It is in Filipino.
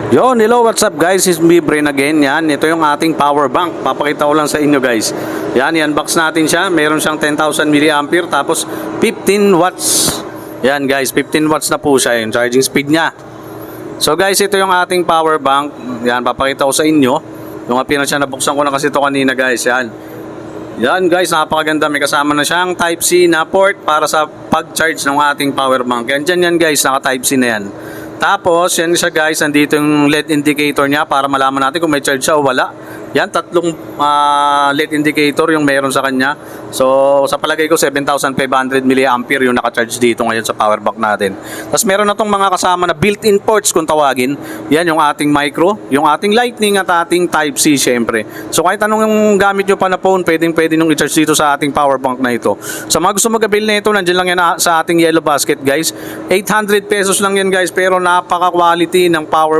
Yon, hello, what's up guys? It's me, Brain again. Yan, ito yung ating power bank. Papakita ko lang sa inyo guys. Yan, i-unbox natin siya. Meron siyang 10,000 mAh tapos 15 watts. Yan guys, 15 watts na po siya yung charging speed niya. So guys, ito yung ating power bank. Yan, papakita ko sa inyo. Yung appearance siya, nabuksan ko na kasi ito kanina guys. Yan. Yan guys, napakaganda. May kasama na siyang Type-C na port para sa pag-charge ng ating power bank. Yan dyan yan guys, naka Type-C na yan. Tapos, yan siya guys, nandito yung LED indicator niya para malaman natin kung may charge siya o wala. Yan, tatlong LED indicator yung meron sa kanya. So, sa palagay ko, 7,500 mAh yung naka-charge dito ngayon sa power bank natin. Tapos, meron na itong mga kasama na built-in ports kung tawagin. Yan, yung ating micro, yung ating lightning at ating Type-C syempre. So, kahit anong yung gamit nyo pa na phone, pwede nung i-charge dito sa ating power bank na ito. Sa mga gusto mag-avail na ito, nandiyan lang yan sa ating yellow basket guys. 800 pesos lang yan guys, pero napaka-quality ng power